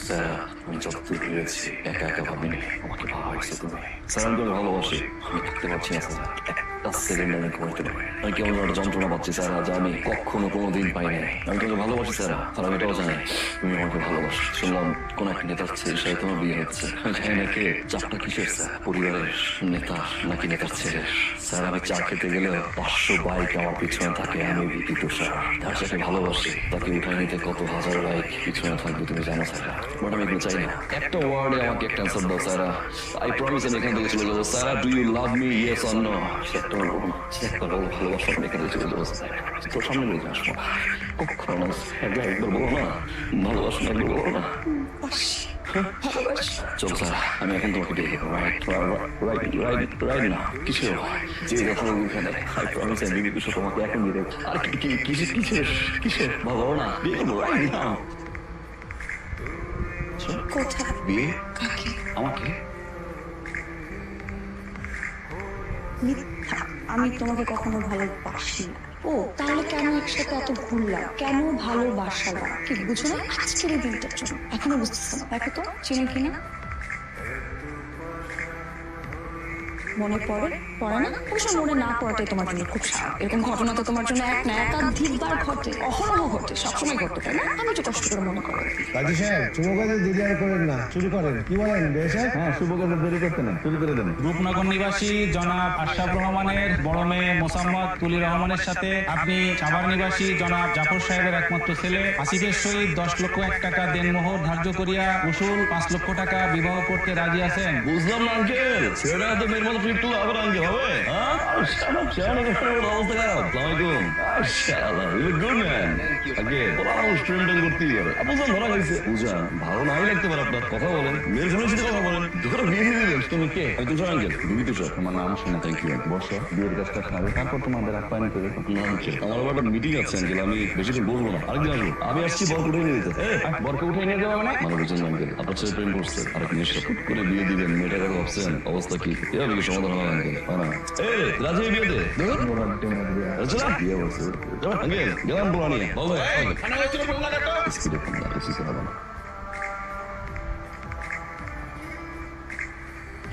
Sir আমি যতদূর পেরেছি একা একা ভাবিনি, আমাকে ভালোবাসছে তুমি। স্যার আমি তোমাকে ভালোবাসি, আমি থাকতে পারছি না স্যার, একটা সেকেন্ড আমি ঘুমাইতে পারি। আমি কেমন একটা যন্ত্রণা পাচ্ছি স্যার, আজ আমি কখনো কোনোদিন পাই নাই। আমি তোমাকে ভালোবাসি স্যার, আর আমি এটাও জানি তুমি আমাকে ভালোবাসো। শুনলাম কোন এক নেতার ছেলের সাথে তোমার বিয়ে হচ্ছে, আমি জানি না কে চাপটা কিসের স্যার, পরিবারের নেতা নাকি নেতার ছেলে। স্যার আমি চা খেতে গেলে 500 বাইক আমার পিছনে থাকে, আমি ভীত স্যার। তার সাথে ভালোবাসি, তাকে উঠাই নিতে কত হাজার বাইক পিছনে থাকবে তুমি জানো স্যার। বাট আমি এগুলো চাই না, একটা ওয়ার্ডে আমাকে একটা অ্যান্সার দাও স্যার। আই প্রমিস আমি এখান থেকে চলে যাবো sir. Do you love me, yes or no? একটা বলবো না, একটা বলবো ভালোবাসা, আমি এখান থেকে চলে যাবো স্যার। তোর সামনে নিয়ে আসবো কখনো না, একবার বলো না ভালোবাসো না, একবার বলো না। চলো স্যার, আমি এখন তোমাকে দিয়ে দেবো রাইট না কিছু যে কথা ওখানে। আই প্রমিস আমি কিছু তোমাকে এখন দিয়ে দেবো। আর কিসের ভালো না, দিয়ে দেবো রাইট না। কোথায় বিয়ে? কাকে? আমাকে? মিথ্যা, আমি তোমাকে কখনো ভালোবাসি না। ও তাহলে কেন একসাথে এত ঘুরলাম, কেন ভালোবাসালাম? কি বুঝো না আজকের এই দিনটার জন্য? এখনো বুঝতেছ না? দেখো তো চিনো কিনা। মনে পড়ে না? অবশ্য মনে না পড়াটাই তোমার জন্য খুব স্বাভাবিক। এরকম ঘটনা তো তোমার জন্য এক না একাধিকবার ঘটে, অহরহ ঘটে, সবসময় ঘটে, তাই না? আমি একটু কষ্ট করে মনে করো। কাজী সাহেব, শুভ কাজে দেরি আর করেন না, শুরু করেন। কি বলেন বেশ? হ্যাঁ, শুভ কাজে দেরি করতে না, শুরু করে দেন। রূপনগর নিবাসী জনাব আশরাফ রহমানের বড় মেয়ে মোসাম্মদ তুলি রহমানের সাথে আপনি সাভার নিবাসী জনাব জাফর সাহেবের একমাত্র ছেলে আসিফের সহিত 10,01,000 টাকা দেনমোহর ধার্য করিয়া উসুল 5 লক্ষ টাকা বিবাহ করতে রাজি আছেন। বুঝলাম না আঙ্কেল, ছেলেটা তো মেয়ের মতো ফিট তুলে আবার আঙ্কেল হবে? হ্যাঁ অবস্থা খারাপ। আসসালামাইকুম। মাশাআল্লাহ, you look good man. Uncle ওরা আমার স্টুডেন্ট করতেই পারে, আপনি যখন ধরা হয়েছে বুঝা ভালো নাই লাগতে পারে আপনার। কথা বলেন, মেয়ের ফ্যামিলির সাথে কথা বলেন, দুটো বিয়ে দিয়ে দিলেন। তুমি কে? আমি তুষার আঙ্কেল, বিবি তুষার। তোমার নাম শুনে থ্যাংক ইউ। বসো, বিয়ের কাজটা সারো, তারপর তোমাদের আপ্যায়ন করবে। না আঙ্কেল, আমার আবার একটা মিটিং আছে আঙ্কেল, আমি বেশিক্ষণ বলবো না, আরেকদিন আসবো। আমি আসছি বরকে উঠে নিয়ে যেতে। বরকে উঠে নিয়ে যাবে মানে? মানে বুঝছেন আঙ্কেল, আপনার ছেলে প্রেম করছে, আর আপনি হুট করে বিয়ে দিবেন, মেয়েটার কথা ভাবছেন, অবস্থা কি? এভাবে কি সমাধান হয় আঙ্কেল? হয় না। এই রাজি এই বিয়েতে বিয়ে বলছে আঙ্কেল, গেলাম বলা নিয়ে বলো। স্পিডে ফোন না, বেশি কথা না।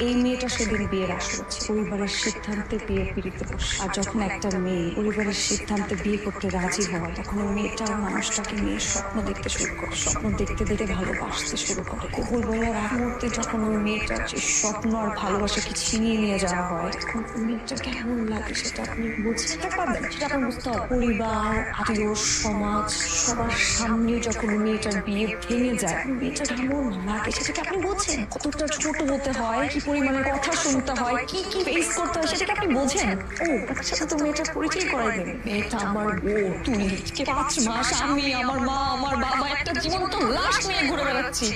এই মেয়েটা সেদিন বিয়ের আসর ছিল। পরিবারের সিদ্ধান্তে বিয়ে পিড়িতে বসে, আর যখন একটা মেয়ে পরিবারের সিদ্ধান্তে বিয়ে করতে রাজি হয়, তখন ওই মেয়েটা মানুষটাকে নিয়ে স্বপ্ন দেখতে শুরু করে। স্বপ্ন দেখতে দেখতে ভালোবাসতে শুরু করে। কবুল বলার আগ মুহূর্তে যখন ওই মেয়েটার যে স্বপ্ন আর ভালোবাসাকে ছিনিয়ে নিয়ে যাওয়া হয়, তখন ওই মেয়েটা কেমন লাগে সেটা আপনি বুঝতে পারবেন। সেটা আপনার বুঝতে হবে। পরিবার, আত্মীয়, সমাজ, সবার সামনে যখন ওই মেয়েটার বিয়ে ভেঙে যায়, মেয়েটা কেমন লাগে সেটাকে আপনি বোঝেন। কতটা ছোট হতে হয়, কি পরিমাণে কথা শুনতে হয়, কি কি ফেস করতে হয় সেটাকে আপনি বোঝেন। ও তার সাথে তো মেয়েটার পরিচয় করাই দেবেন। মেয়েটা আমার বউ তুলি। 5 মাস আমি, আমার মা, আমার বাবা একটা জীবন্ত লাশ নিয়ে ঘুরে বেড়াচ্ছি।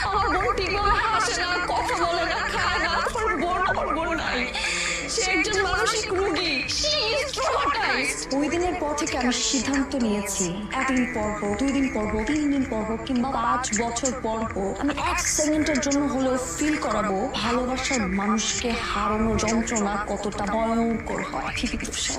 আমার বোন ঠিকভাবে হাসে না, কথা বলে না, খায় না। আমার বোন নাই, সে একজন মানসিক রোগী। ওই দিনের পর থেকে আমি সিদ্ধান্ত নিয়েছি, 1 দিন পর হোক, 2 দিন পর হোক, 3 দিন পর হোক, কিংবা 5 বছর পর হোক, আমি 1 সেকেন্ডের জন্য হলেও ফিল করাবো ভালোবাসার মানুষকে হারানো যন্ত্রণা কতটা ভয়ঙ্কর হয়। ঠিক আছে,